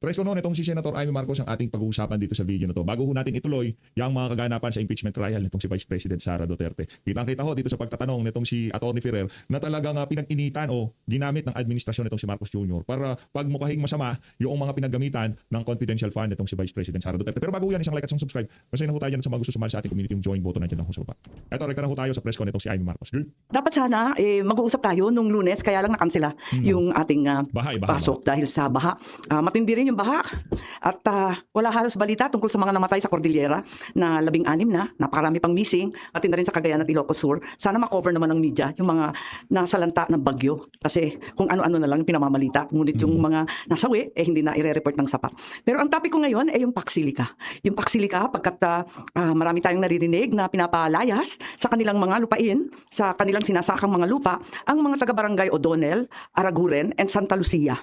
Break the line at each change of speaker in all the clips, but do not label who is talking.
Tres ko noon, itong si Senator Amy Marcos ang ating pag-uusapan dito sa video na to. Bago ho natin ituloy yung mga kaganapan sa impeachment trial nitong si Vice President Sara Duterte. Kitang-kita ho dito sa pagtatanong nitong si Atty. Ferrer na talagang pinag-initan o ginamit ng administrasyon nitong si Marcos Jr. para pagmukhahing masama yung mga pinaggamitan ng confidential fund nitong si Vice President Sara Duterte. Pero bago yan, isang like at isang subscribe. Kasi na ho tayo dyan sa mga gusto sumali sa ating community, yung join button nandiyan lang ho sa baba. Eto, reka na ho tayo sa press con nitong si Amy Marcos. Good?
Dapat sana mag-uusap tayo nung Lunes, kaya lang nakansela yung ating
Baha.
pasok dahil sa baha. Matindi rin yung baha at wala halos balita tungkol sa mga namatay sa Cordillera na 16 na, napakarami pang missing, at na rin sa Cagayan at Ilocos Sur. Sana makover naman ng media yung mga nasalanta ng bagyo kasi kung ano-ano na lang yung pinamamalita, ngunit yung mga nasawi hindi na i-report ng sapat. Pero ang topic ko ngayon ay yung Paxilica. Yung Paxilica pagkat marami tayong naririnig na pinapalayas sa kanilang mga lupain, sa kanilang sinasakang mga lupa, ang mga taga-barangay O'Donnell, Araguren, and Santa Lucia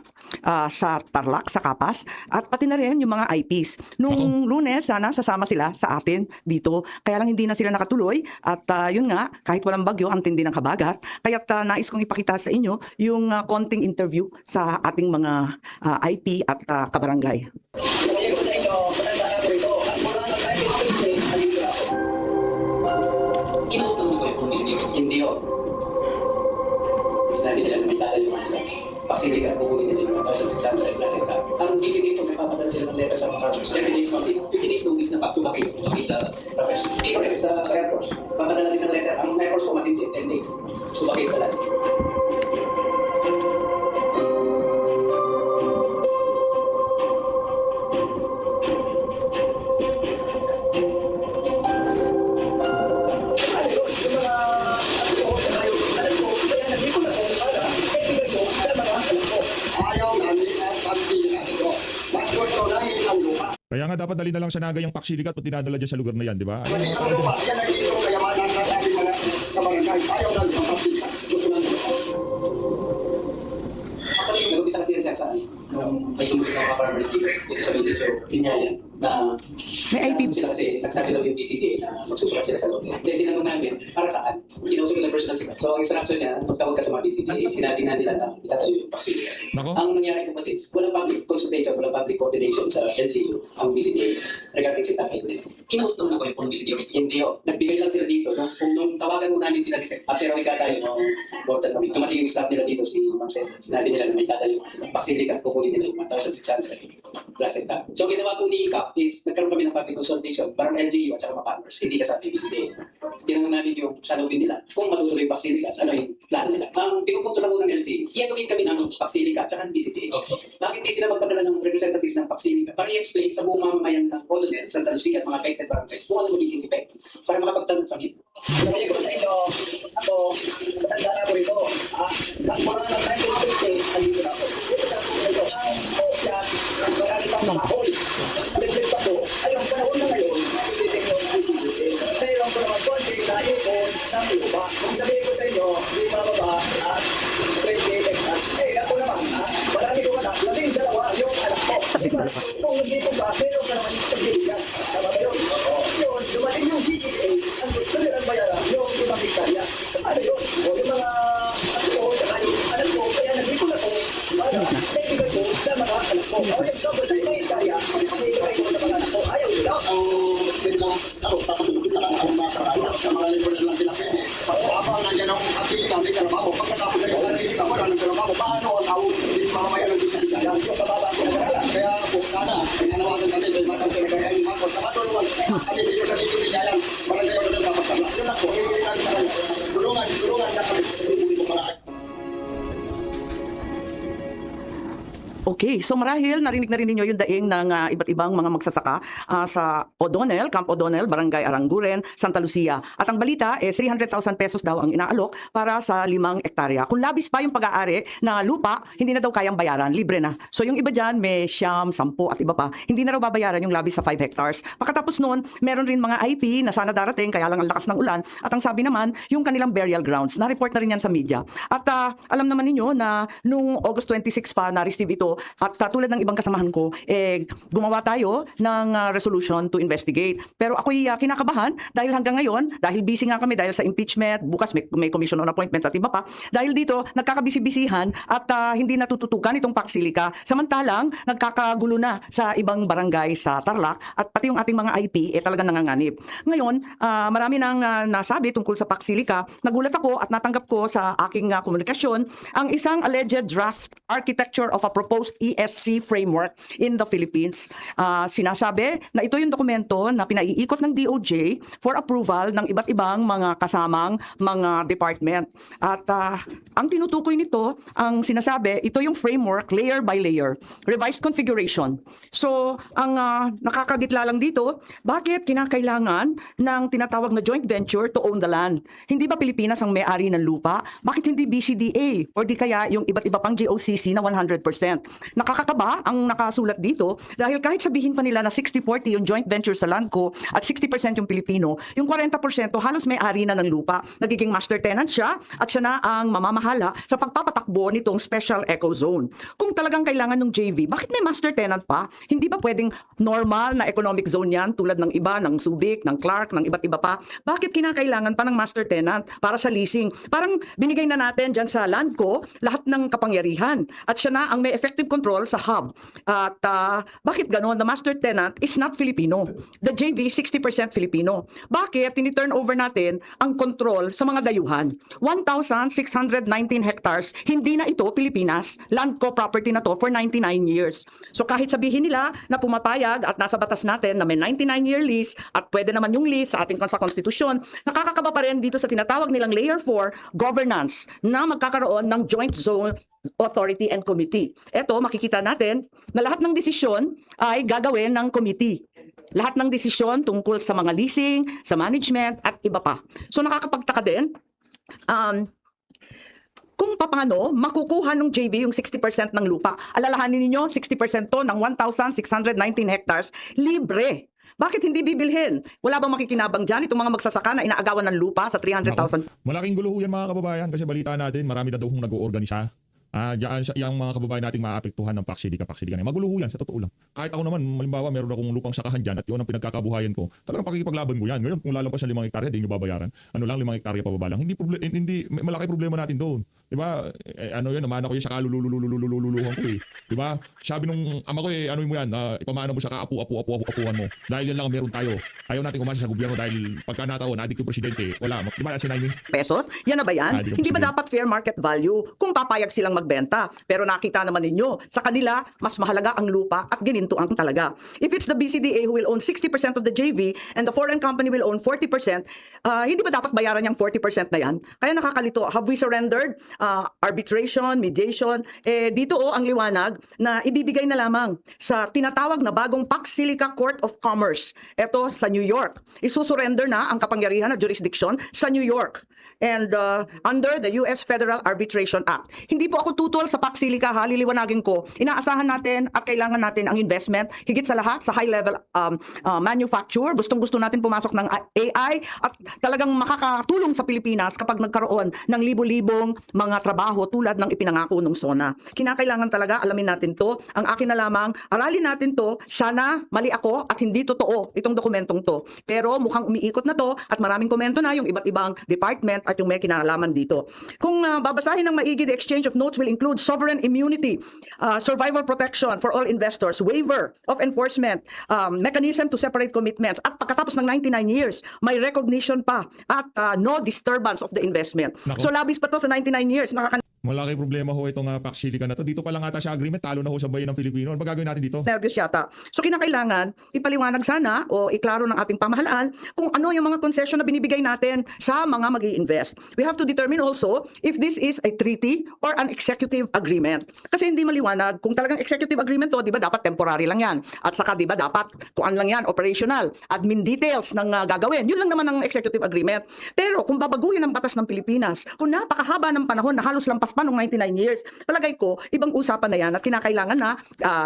sa Tarlac, sa Capas, at pati na rin yung mga IPs. Nung Lunes, sana sasama sila sa atin dito. Kaya lang hindi na sila nakatuloy at yun nga, kahit walang bagyo, ang tindi ng kabagat. Kaya't nais kong ipakita sa inyo yung konting interview sa ating mga IP at kabarangay.
Kinusta mo ko yung publicity? Hindi o. Sinabi nila na may dala yung mga sila. Paksili ka, kukunin nila yung 1,600 plus hectare. Ang BCD po, nagpapadala sila ng letter sa mga farmers. 30 days notice. 50 days notice na back to back yung profession. Dito rin sa Air Force. Papadala din ng letter. Ang Air Force po matindi 10 days. So bakit pala?
Kaya nga dapat dali na lang sa Naga yung Paxilica at dinadala dyan sa lugar na yan, di ba?
Yan ang isang kayamanan ng ating mga kabarangay. Ayaw na ng Paxilica. Gusto na nito.
Actually, yung nag-umpisa kasi yan sa may tumulit ng mga farmers dito sa Visit Show, Pinyayan, na
May IP.
sila kasi nagsabi daw yung BCDA na magsusulat sila sa loob. Then tinanong namin, para saan? Kinausap ilang personal sila. So ang instruction niya, magtawag ka sa mga BCDA, sinabi nila na itatayo yung Paxilica.
Nako.
Ang nangyari po kasi, walang public consultation, walang public coordination sa LGU, ang BCDA, regarding sa tayo nila. Kinausap naman ako yung BCDA, hindi o. Nagbigay lang sila dito, nung tawagan mo namin sila, after ang tayo ng more than a week, tumating yung staff nila dito, si Ma'am Cesar. Sinabi nila na may tatayo yung Paxilica, kukunin nila yung 1,600 plus hectare. So ginawa po ni CAP is, nagkaroon kami ng public consultation, parang LGU at saka mga farmers, hindi kasama yung BCDA. Tinanong namin yung salubin nila, kung matutuloy yung Paxilica, ano yung plano nila. Ang pinupunto lang po ng LGU, i-educate kami ng Paxilica at saka ng BCDA. Bakit di sila magpadala ng representative ng Paxilica? Para i-explain sa buong mamamayan ng O'Donnell, Santa Lucia at mga affected barangays kung ano magiging effect para makapagtanong kami.
Sabi ko sa inyo, ako, matanda na ako rito. Ang mga nang 1950, andito na ako. Dito sa ako rito. Ang kopya, marami pang mahol. Libre pa po. Ay, ang panahon na ngayon, nakikiting yung PCDA. Mayroon ko naman konting naipon ng lupa. Kung sabihin ko sa inyo, di bababa at 20 hectares. Ako naman, marami ko anak, 12 yung anak ko. Kung hindi ko ba, meron ka naman yung pagbibigyan. Tama ba yun? Yun, dumating yung PCDA, ang gusto nilang bayaran, yung ibang hektarya. Ano yun? Yung mga saka yung anak ko, kaya nandito na ko, para naibigay ko sa mga anak ko. O yung sabi sa ibang hektarya, naibigay ko sa mga anak ko, ayaw nila.
Ako, sa pagkakit sa mga mga karaya, sa mga libro na lang sila pwede. Habang nandiyan ang ating kami, kalabaho, pagkatapos na yung narinig ako na ng kalabaho, paano ang tao, hindi mamamayan ng bisa nila. Yan, yung kababa ko na kaya po, sana, pinanawagan kami, dahil matang tinagaya yung mga kota, matulungan, kami dito sa dito bigayan, barangay ako ng kapasama. Yun ako, hindi lang sa kanya. Tulungan na kami, hindi ko pala.
Okay, so marahil narinig na rin ninyo yung daing ng iba't ibang mga magsasaka sa O'Donnell, Camp O'Donnell, Barangay Aranguren, Santa Lucia. At ang balita, 300,000 pesos daw ang inaalok para sa 5 hektarya. Kung labis pa yung pag-aari na lupa, hindi na daw kayang bayaran, libre na. So yung iba dyan, may 10, 10 at iba pa, hindi na raw babayaran yung labis sa 5 hectares. Pagkatapos noon, meron rin mga IP na sana darating, kaya lang ang lakas ng ulan. At ang sabi naman, yung kanilang burial grounds, na-report na rin yan sa media. At alam naman ninyo na nung August 26 pa, na-receive ito dito at tulad ng ibang kasamahan ko, gumawa tayo ng resolution to investigate. Pero ako'y kinakabahan dahil hanggang ngayon, dahil busy nga kami dahil sa impeachment, bukas may commission on appointments at iba pa, dahil dito nagkakabisi-bisihan at hindi natututukan itong Paksilica. Samantalang nagkakagulo na sa ibang barangay sa Tarlac at pati yung ating mga IP talagang nanganganib. Ngayon, marami nang nasabi tungkol sa Paksilica. Nagulat ako at natanggap ko sa aking komunikasyon ang isang alleged draft architecture of a proposed ESC framework in the Philippines. Sinasabi na ito yung dokumento na pinaiikot ng DOJ for approval ng iba't ibang mga kasamang mga department. At ang tinutukoy nito, ang sinasabi, ito yung framework layer by layer, revised configuration. So, ang nakakagitla lang dito, bakit kinakailangan ng tinatawag na joint venture to own the land? Hindi ba Pilipinas ang may-ari ng lupa? Bakit hindi BCDA or di kaya yung iba't iba pang GOCC na 100%? Nakakakaba ang nakasulat dito dahil kahit sabihin pa nila na 60-40 yung joint venture sa land ko at 60% yung Pilipino, yung 40% halos may-ari na ng lupa. Nagiging master tenant siya at siya na ang mamamahala sa pagpapatakbo nitong special eco zone. Kung talagang kailangan ng JV, bakit may master tenant pa? Hindi ba pwedeng normal na economic zone yan tulad ng iba, ng Subic, ng Clark, ng iba't iba pa? Bakit kinakailangan pa ng master tenant para sa leasing? Parang binigay na natin dyan sa land ko lahat ng kapangyarihan at siya na ang may effective control sa hub. At bakit ganon? The master tenant is not Filipino. The JV, 60% Filipino. Bakit tini-turn over natin ang control sa mga dayuhan? 1,619 hectares, hindi na ito Pilipinas. Land ko property na to for 99 years. So kahit sabihin nila na pumapayag at nasa batas natin na may 99-year lease at pwede naman yung lease sa ating sa konstitusyon, nakakakaba pa rin dito sa tinatawag nilang Layer 4 governance na magkakaroon ng joint zone authority and committee. Ito, makikita natin na lahat ng desisyon ay gagawin ng committee. Lahat ng desisyon tungkol sa mga leasing, sa management, at iba pa. So nakakapagtaka din, kung paano makukuha ng JV yung 60% ng lupa. Alalahanin ninyo, 60% to ng 1,619 hectares, libre. Bakit hindi bibilhin? Wala bang makikinabang dyan itong mga magsasaka na inaagawan ng lupa sa 300,000?
Malaking gulo yan mga kababayan kasi balita natin marami na daw kung nag-oorganisa. Diyan yung mga kababayan nating maapektuhan ng Paksilica na. Magulo yan, sa totoo lang. Kahit ako naman, malimbawa, meron akong lupang sakahan dyan at yun ang pinagkakabuhayan ko. Talagang pakikipaglaban ko yan. Ngayon, kung lalampas ng 5 hektarya, hindi nyo babayaran. Ano lang, 5 hektarya pababa lang. Hindi malaki problema natin doon. Diba? Yan, namana ko yun sa kalulululuhan ko eh. Diba? Sabi nung ama ko ano mo yan, ipamana mo siya apuhan mo. Dahil yan lang ang meron tayo. Ayaw natin kumasa sa gobyerno dahil pagka nataon, adik yung presidente, wala. Diba, si Naiming?
Pesos? Yan na ba yan? Hindi ba dapat fair market value kung papayag silang magbenta? Pero nakita naman ninyo, sa kanila, mas mahalaga ang lupa at ginintuan talaga. If it's the BCDA who will own 60% of the JV and the foreign company will own 40%, hindi ba dapat bayaran yung 40% na yan? Kaya nakakalito, have we surrendered? Arbitration, mediation, dito ang liwanag na ibibigay na lamang sa tinatawag na bagong Paksilica Court of Commerce. Ito sa New York. Isusurrender na ang kapangyarihan na jurisdiction sa New York. And under the US Federal Arbitration Act. Hindi po ako tutol sa Paksilica, haliliwanagin ko. Inaasahan natin at kailangan natin ang investment, higit sa lahat sa high-level manufacture. Gustong-gusto natin pumasok ng AI at talagang makakatulong sa Pilipinas kapag nagkaroon ng libo-libong mga trabaho tulad ng ipinangako ng SONA. Kinakailangan talaga alamin natin to. Ang akin na lamang, aralin natin to. Sana mali ako at hindi totoo itong dokumentong to. Pero mukhang umiikot na to at maraming komento na yung iba't ibang department at yung may kinalaman dito. Kung babasahin ng maigi, the exchange of notes will include sovereign immunity, survival protection for all investors, waiver of enforcement, mechanism to separate commitments, at pagkatapos ng 99 years, may recognition pa at no disturbance of the investment.
Nako.
So labis pa to sa 99 years.
Malaki problema ho itong Paksilica na to. Dito pa lang ata sa agreement, talo na ho sa bayan ng Pilipino. Ano ba gagawin natin dito?
Nervous yata. So kinakailangan ipaliwanag sana o iklaro ng ating pamahalaan kung ano yung mga concession na binibigay natin sa mga mag-i-invest. We have to determine also if this is a treaty or an executive agreement. Kasi hindi maliwanag kung talagang executive agreement to, di ba dapat temporary lang yan. At saka di ba dapat kung ano lang yan, operational, admin details ng gagawin. Yun lang naman ang executive agreement. Pero kung babaguhin ang batas ng Pilipinas, kung napakahaba ng panahon na halos lampas pa nung 99 years. Palagay ko, ibang usapan na yan at kinakailangan na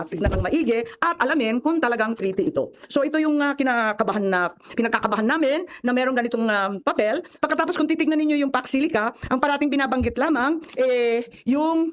tignan ng maigi at alamin kung talagang treaty ito. So ito yung pinagkakabahan namin na meron ganitong papel. Pagkatapos kung titignan ninyo yung Paksilica, ang parating binabanggit lamang yung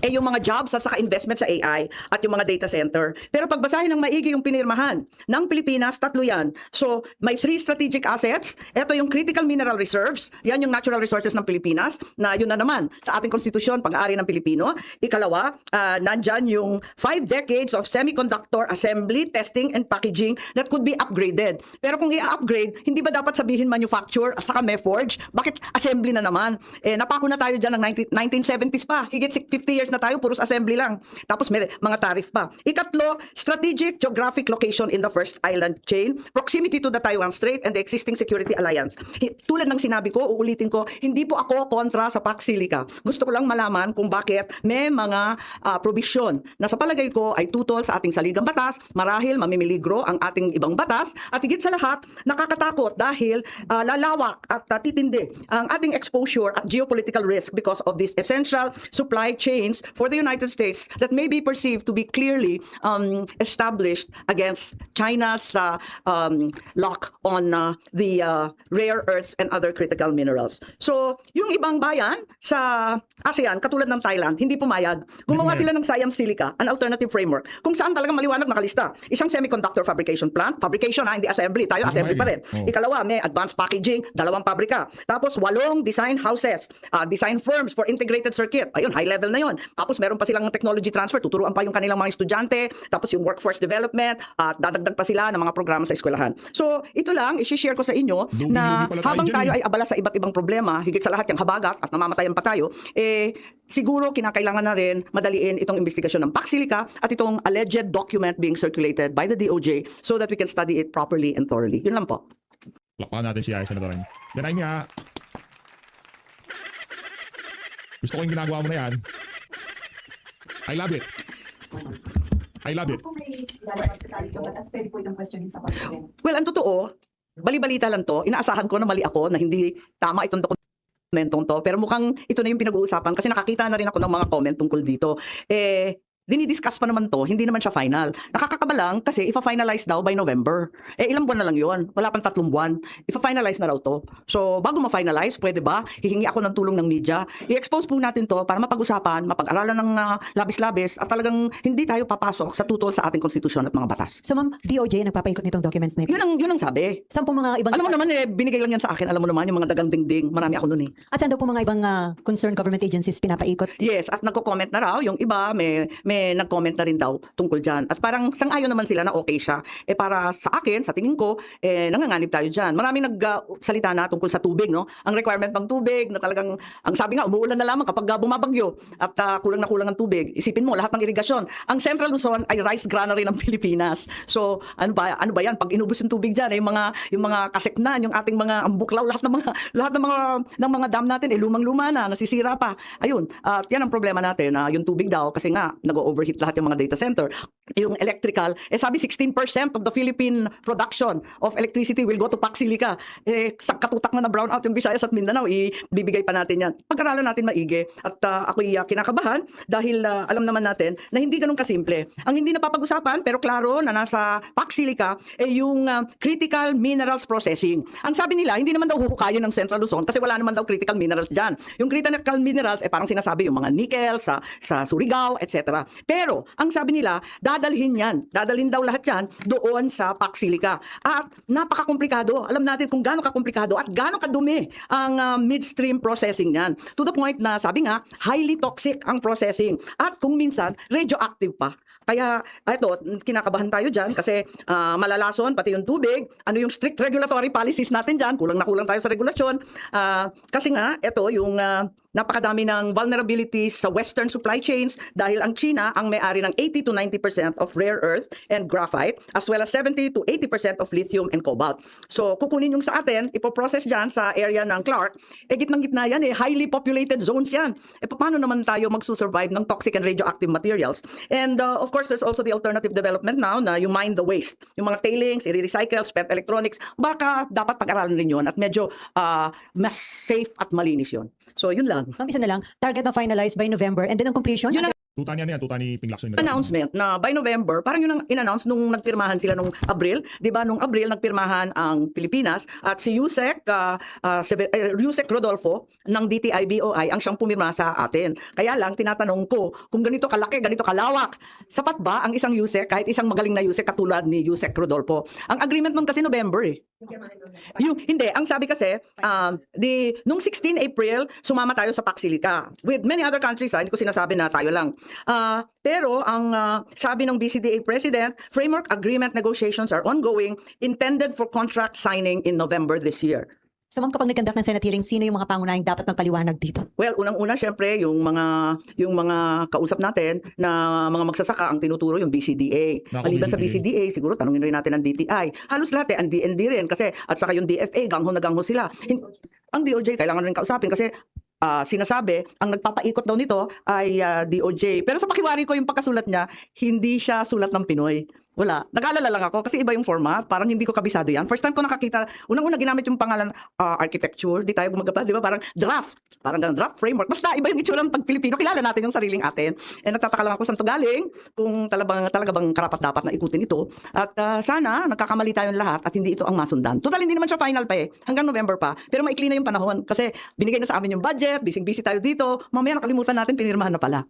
eh yung mga jobs at saka investment sa AI at yung mga data center. Pero pagbasahin ng maigi yung pinirmahan ng Pilipinas, tatlo yan. So, may 3 strategic assets. Ito yung critical mineral reserves. Yan yung natural resources ng Pilipinas na yun na naman sa ating konstitusyon, pag-aari ng Pilipino. Ikalawa, nandyan yung 5 decades of semiconductor assembly, testing, and packaging that could be upgraded. Pero kung i-upgrade, hindi ba dapat sabihin manufacture at saka may forge? Bakit assembly na naman? Napako na tayo dyan ng 1970s pa. Higit 50 years na tayo, puros assembly lang. Tapos may mga tariff pa. Ikatlo, strategic geographic location in the first island chain, proximity to the Taiwan Strait and the existing security alliance. Tulad ng sinabi ko, uulitin ko, hindi po ako kontra sa Pax Silica. Gusto ko lang malaman kung bakit may mga provision na sa palagay ko ay tutol sa ating saligang batas, marahil mamimiligro ang ating ibang batas, at higit sa lahat, nakakatakot dahil lalawak at titindi ang ating exposure at geopolitical risk because of these essential supply chains for the United States that may be perceived to be clearly established against China's lock on the rare earths and other critical minerals. So, yung ibang bayan sa ASEAN, katulad ng Thailand, hindi pumayag. Gumawa sila ng Siam Silica, an alternative framework, kung saan talagang maliwanag nakalista. Isang semiconductor fabrication plant, fabrication hindi assembly, tayo assembly pa rin. Ikalawa, may advanced packaging, 2 pabrika. Tapos 8 design houses, design firms for integrated circuit. Ayun, high level na yun. Tapos meron pa silang technology transfer, tuturuan pa yung kanilang mga estudyante, tapos yung workforce development, at dadagdag pa sila ng mga programa sa eskwelahan. So, ito lang, i-share ko sa inyo na
Lugi-lugi pala tayo
habang
dyan,
tayo
eh.
ay abala sa iba't ibang problema, higit sa lahat yung habagat at namamatayan pa tayo, siguro kinakailangan na rin madaliin itong investigasyon ng Pax Silica at itong alleged document being circulated by the DOJ so that we can study it properly and thoroughly. Yun lang po.
Lakpakan natin si Aya, Senator Amy. Yan ay nga. Gusto ko yung ginagawa mo na yan. I love it. I love it.
Kung may lalabas sa salito, batas pwede po itong questionin sa Parliament.
Well, ang totoo, bali-balita lang to. Inaasahan ko na mali ako, na hindi tama itong dokumentong to. Pero mukhang ito na yung pinag-uusapan kasi nakakita na rin ako ng mga comment tungkol dito. Dinidiscuss pa naman to, hindi naman siya final. Nakakakabalang kasi ifa-finalize daw by November. Ilang buwan na lang yon, wala pang 3 buwan. Ifa-finalize na raw to. So, bago ma-finalize, pwede ba? Hihingi ako ng tulong ng media. I-expose po natin to para mapag-usapan, mapag-aralan ng labis-labis at talagang hindi tayo papasok sa tutol sa ating konstitusyon at mga batas.
So ma'am, DOJ nagpapaikot nitong documents na ito.
Yun ang sabi.
Saan po mga ibang...
Alam mo naman, binigay lang yan sa akin. Alam mo naman, yung mga dagang dingding. Marami ako nun .
At saan daw po mga ibang concerned government agencies pinapaikot?
Yes, at nagko-comment na raw. Yung iba, may nag-comment na rin daw tungkol dyan. At parang sang-ayon naman sila na okay siya. Para sa akin, sa tingin ko, nanganganib tayo dyan. Maraming nagsalita na tungkol sa tubig, no? Ang requirement ng tubig na talagang, ang sabi nga, umuulan na lamang kapag bumabagyo at kulang na kulang ang tubig. Isipin mo, lahat ng irigasyon. Ang Central Luzon ay rice granary ng Pilipinas. So, ano ba yan? Pag inubos yung tubig dyan, yung mga kaseknan, yung ating mga ambuklaw, lahat ng mga dam natin, lumang-luma na, nasisira pa. Ayun, at yan ang problema natin, yung tubig daw, kasi nga, nag-overheat lahat yung mga data center. Yung electrical, sabi 16% of the Philippine production of electricity will go to Pax Silica. Sa katutak na brownout yung Visayas at Mindanao, ibibigay pa natin yan. Pag-aralan natin maigi. At ako'y kinakabahan dahil alam naman natin na hindi ganun kasimple. Ang hindi napapag-usapan, pero klaro na nasa Pax Silica, yung critical minerals processing. Ang sabi nila, hindi naman daw huhukayin ng Central Luzon kasi wala naman daw critical minerals dyan. Yung critical minerals, parang sinasabi yung mga nickel sa Surigao, etc. Pero, ang sabi nila, dadalhin daw lahat yan doon sa Pax Silica. At napaka-komplikado. Alam natin kung gaano ka-komplikado at gaano kadumi ang midstream processing niyan. To the point na, sabi nga, highly toxic ang processing. At kung minsan, radioactive pa. Kaya, ito, kinakabahan tayo dyan kasi malalason, pati yung tubig, ano yung strict regulatory policies natin dyan, kulang na kulang tayo sa regulasyon. Kasi nga, ito, yung napakadami ng vulnerabilities sa western supply chains dahil ang China ang may-ari ng 80 to 90% of rare earth and graphite as well as 70 to 80% of lithium and cobalt. So kukunin yung sa atin, ipoprocess dyan sa area ng Clark, gitnang-gitna yan, highly populated zones yan. Paano naman tayo magsusurvive ng toxic and radioactive materials? And of course, there's also the alternative development now na you mine the waste. Yung mga tailings, i-recycle, spent electronics, baka dapat pag-aralan rin yun at medyo mas safe at malinis yun. So yun lang.
Ma'am, isa na lang, target na finalize by November and then ang completion?
Yun ang
Tuta niya yan, tuta ni Ping Lacson.
Announcement na by November, parang yun ang in-announce nung nagpirmahan sila nung Abril. Di ba nung Abril nagpirmahan ang Pilipinas at si Yusek Rodolfo ng DTI-BOI ang siyang pumirma sa atin. Kaya lang, tinatanong ko, kung ganito kalaki, ganito kalawak, sapat ba ang isang Yusek, kahit isang magaling na Yusek katulad ni Yusek Rodolfo? Ang agreement nun kasi November eh. Hindi, ang sabi kasi, nung 16 April, sumama tayo sa Paxilica. With many other countries, hindi ko sinasabi na tayo lang. Pero ang sabi ng BCDA President, framework agreement negotiations are ongoing, intended for contract signing in November this year.
So ma'am, kapag nag-conduct ng Senate hearing, sino yung mga pangunahing dapat magpaliwanag dito?
Well, unang-una syempre yung mga kausap natin na mga magsasaka ang tinuturo yung BCDA.
Naku,
Maliban sa
BCDA.
BCDA, siguro tanungin rin natin ang DTI. Halos lahat ang DND rin kasi at saka yung DFA, gangho na gangho sila. Ang DOJ kailangan rin kausapin kasi sinasabi, ang nagpapaikot daw nito ay DOJ. Pero sa pakiwari ko yung pagkasulat niya, hindi siya sulat ng Pinoy. Wala. Nag-aalala lang ako kasi iba yung format. Parang hindi ko kabisado yan. First time ko nakakita, unang-una ginamit yung pangalan architecture. Di tayo gumagapa, di ba? Parang draft. Parang ganun, draft framework. Basta iba yung itsura ng pag Pilipino. Kilala natin yung sariling atin. Nagtataka lang ako saan to galing, kung talaga bang karapat-dapat na ikutin ito. At sana nagkakamali tayong lahat at hindi ito ang masundan. Total, hindi naman siya final pa eh. Hanggang November pa. Pero maikli na yung panahon kasi binigay na sa amin yung budget, busy tayo dito. Mamaya nakalimutan natin, pinirmahan na pala.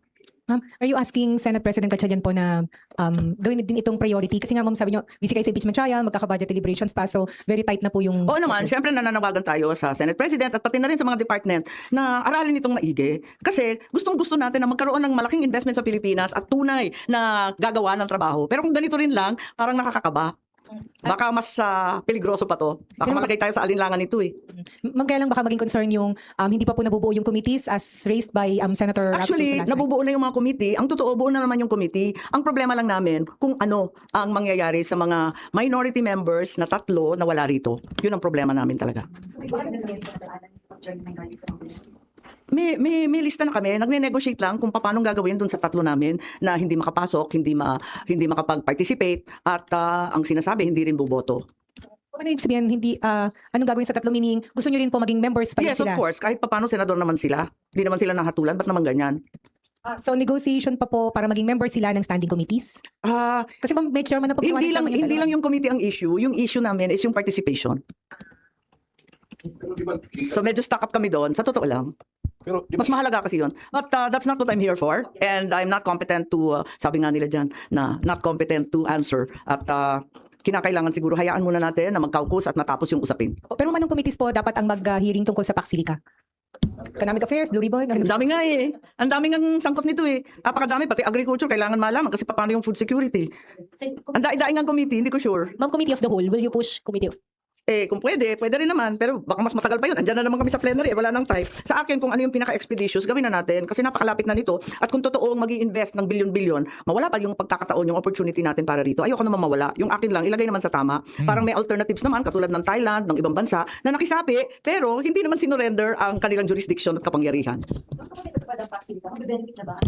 Ma'am, are you asking Senate President Gatchalian po na gawin din itong priority? Kasi nga ma'am, sabi nyo, busy kayo sa impeachment trial, magkaka-budget deliberations pa, so very tight na po yung...
Oo naman, syempre nananawagan tayo sa Senate President at pati na rin sa mga department na aralin itong maigi. Kasi gustong-gusto natin na magkaroon ng malaking investment sa Pilipinas at tunay na gagawa ng trabaho. Pero kung ganito rin lang, parang nakakakaba. Baka mas peligroso pa to. Baka malagay tayo sa alinlangan nito eh.
Ma'am, kaya lang baka maging concern yung hindi pa po nabubuo yung committees as raised by Senator Rafi
Actually,
Tulfo last night.
nabubuo na yung mga committee. Ang totoo, buo na naman yung committee. Ang problema lang namin kung ano ang mangyayari sa mga minority members na 3 na wala rito. Yun ang problema namin talaga.
So, may gusto na sa joint minority from
May lista na kami. Nagne-negotiate lang kung paano gagawin dun sa 3 namin na hindi makapasok, hindi makapag-participate at ang sinasabi hindi rin boboto.
Ano yung sabihin, anong gagawin sa 3, meaning gusto nyo rin po maging members pa rin
Yes,
sila?
of course. Kahit paano senador naman sila. Hindi naman sila nahatulan. Ba't naman ganyan?
So negotiation pa po para maging members sila ng standing committees? Kasi ma'am, may chairman na po
Hindi lang yung committee ang issue. Yung issue namin is yung participation. So medyo stuck up kami doon. Sa totoo lang.
Pero
Mas mahalaga kasi yun. But that's not what I'm here for. And I'm not competent to, sabi nga nila dyan, na not competent to answer. At kinakailangan siguro, hayaan muna natin na magkaukus at matapos yung usapin.
Pero manong committees po dapat ang mag-hearing tungkol sa Paxilica? Economic Affairs, Blue Ribbon?
Ang dami nga eh. Ang dami ng sangkot nito eh. Napakadami. Pati agriculture, kailangan malaman kasi paano yung food security. Ang daing ng committee, hindi ko sure.
Ma'am, Committee of the Whole, will you push Committee of...
Kung pwede rin naman. Pero baka mas matagal pa yun. Andyan na naman kami sa plenary. Wala nang time. Sa akin, kung ano yung pinaka-expeditious, gawin na natin. Kasi napakalapit na nito. At kung totoong mag-i-invest ng bilyon-bilyon, mawala pa yung pagkakataon, yung opportunity natin para rito. Ayoko naman mawala. Yung akin lang, ilagay naman sa tama. Parang may alternatives naman, katulad ng Thailand, ng ibang bansa, na nakisapi, pero hindi naman sinurrender ang kanilang jurisdiction at kapangyarihan.
Kung ito pa ng Paxilica, mag-benefit na ba?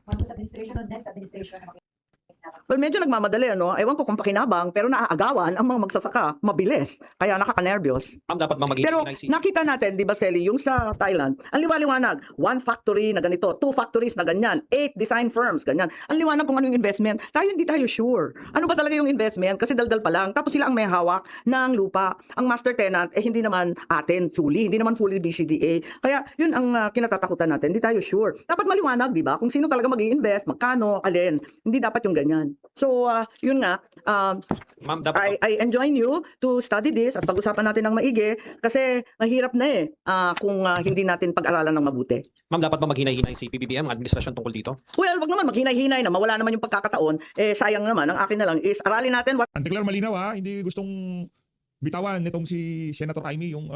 Ano sa administration o next administration?
Well, medyo nagmamadali, ano? Ewan ko kung pakinabang, pero naaagawan ang mga magsasaka. Mabilis. Kaya nakaka-nervyos.
Ma'am, dapat ba maging
Pero nakita natin, di ba, Selly, yung sa Thailand, ang liwaliwanag, 1 factory na ganito, 2 factories na ganyan, 8 design firms, ganyan. Ang liwanag kung ano yung investment. Tayo hindi tayo sure. Ano ba talaga yung investment? Kasi daldal pa lang. Tapos sila ang may hawak ng lupa. Ang master tenant, hindi naman atin fully. Hindi naman fully BCDA. Kaya yun ang kinatatakutan natin. Hindi tayo sure. Dapat maliwanag, di ba? Kung sino talaga mag-i-invest, magkano, alin. Hindi dapat yung ganyan. So, yun nga,
Ma'am, dapat
I enjoin you to study this at pag-usapan natin ng maigi kasi mahirap na kung hindi natin pag-aralan ng mabuti.
Ma'am, dapat ba maghinay-hinay si PBBM, ang administrasyon tungkol dito?
Well, wag naman maghinay-hinay na mawala naman yung pagkakataon. Sayang naman, ang akin na lang is aralin natin what
Antiklar malinaw ha, hindi gustong bitawan nitong si Senator Amy yung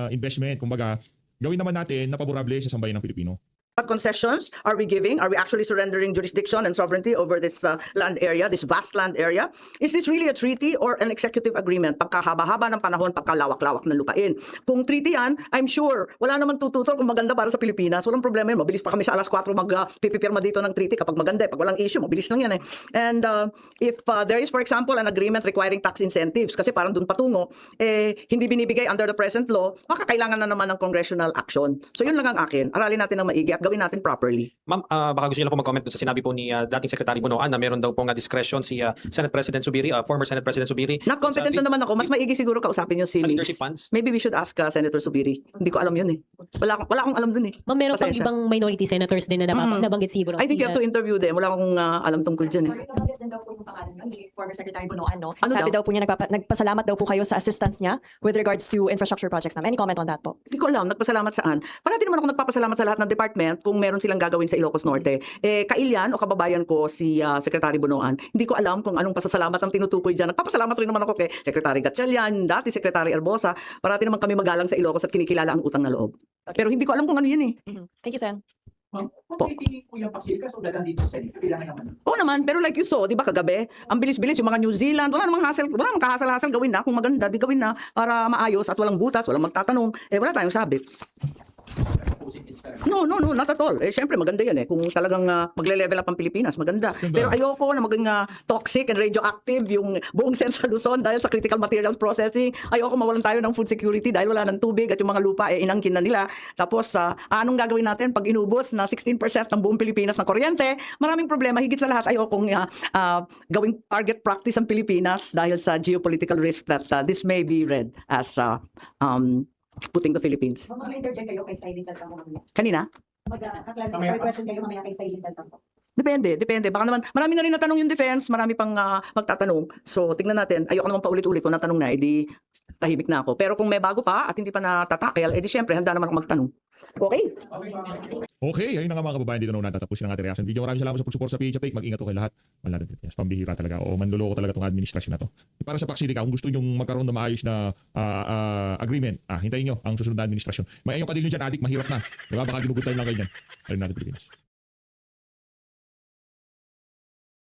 investment. Kumbaga, gawin naman natin na paborable sa sambayan ng Pilipino.
concessions are we giving? Are we actually surrendering jurisdiction and sovereignty over this land area, this vast land area? Is this really a treaty or an executive agreement? Pagkahaba-haba ng panahon, pagkalawak-lawak ng lupain. Kung treaty yan, I'm sure, wala naman tututol kung maganda para sa Pilipinas. Walang problema yun. Mabilis pa kami sa alas 4 magpipirma dito ng treaty kapag maganda. Pag walang issue, mabilis lang yan eh. And if there is, for example, an agreement requiring tax incentives, kasi parang dun patungo, hindi binibigay under the present law, baka kailangan na naman ng congressional action. So yun lang ang akin. Aralin natin ng maigi at gawin natin properly.
Ma'am, baka gusto niyo lang po mag-comment doon sa sinabi po ni dating Secretary Bunoan na meron daw pong discretion si Senate President Subiri, former Senate President Subiri.
Na-competent na naman ako. Mas maigi siguro kausapin yung si
Sa
Liz.
leadership funds.
Maybe we should ask Senator Subiri. Hindi ko alam yun eh. Wala akong alam dun eh.
Ma'am, meron pang
Pasensya.
ibang minority senators din na nabanggit siguro.
I think you have to interview them. Wala akong alam tungkol dyan eh.
Sorry, nabanggit din daw po yung pangalan niyo ni former Secretary Bunoan, no?
Ano
Sabi
daw?
daw po niya, nagpasalamat daw po kayo sa assistance niya with regards to infrastructure projects, ma'am. Any comment on that po?
Hindi ko alam, nagpasalamat saan. Parati naman ako nagpapasalamat sa lahat ng department kung meron silang gagawin sa Ilocos Norte. Kailyan o kababayan ko si Secretary Bunoan, hindi ko alam kung anong pasasalamat ang tinutukoy dyan. Nagpapasalamat rin naman ako kay Secretary Gatchalian, dati Secretary Erbosa. Parati naman kami magalang sa Ilocos at kinikilala ang utang na loob. Pero hindi ko alam kung ano yun eh.
Thank you, Sen.
Po.
po yung pasilika, so dagan dito sa kailangan naman.
Oo naman, pero like you saw, di ba kagabi, ang bilis-bilis yung mga New Zealand, wala namang hassle, wala namang kahasal-hasal, gawin na, kung maganda, di gawin na, para maayos at walang butas, walang magtatanong, wala tayong sabit. No, not at all. Siyempre, maganda yan eh. Kung talagang magle-level up ang Pilipinas, maganda. Pero ayoko na maging toxic and radioactive yung buong Central Luzon dahil sa critical materials processing. Ayoko mawalan tayo ng food security dahil wala ng tubig at yung mga lupa inangkin na nila. Tapos, anong gagawin natin pag inubos na 16% ng buong Pilipinas ng kuryente? Maraming problema. Higit sa lahat, ayokong gawing target practice ang Pilipinas dahil sa geopolitical risk that this may be read as putting the Philippines.
Mag-interject kayo kay Silent Daltang mamaya.
Kanina?
Mag-clarify question kayo mamaya kay Silent Daltang po.
Depende. Baka naman, marami na rin natanong yung defense, marami pang magtatanong. So, tingnan natin. Ayoko naman paulit-ulit kung natanong na, edi tahimik na ako. Pero kung may bago pa at hindi pa natatakil, edi syempre, handa naman ako magtanong. Okay?
Okay, ayun na nga mga kababayan, dito na natatapos yung ating reaction video. Maraming salamat sa pag-support sa PH Update. Mag-ingat ko kay lahat. Wala na Pilipinas. Pambihira talaga. O manluloko talaga itong administrasyon na to. Para sa Paxilica, kung gusto nyong magkaroon ng maayos na agreement, hintayin nyo ang susunod na administrasyon. May ayong kadil nyo dyan, adik, mahirap na. Diba? Baka ginugutan lang kayo dyan. Ayun natin Pilipinas.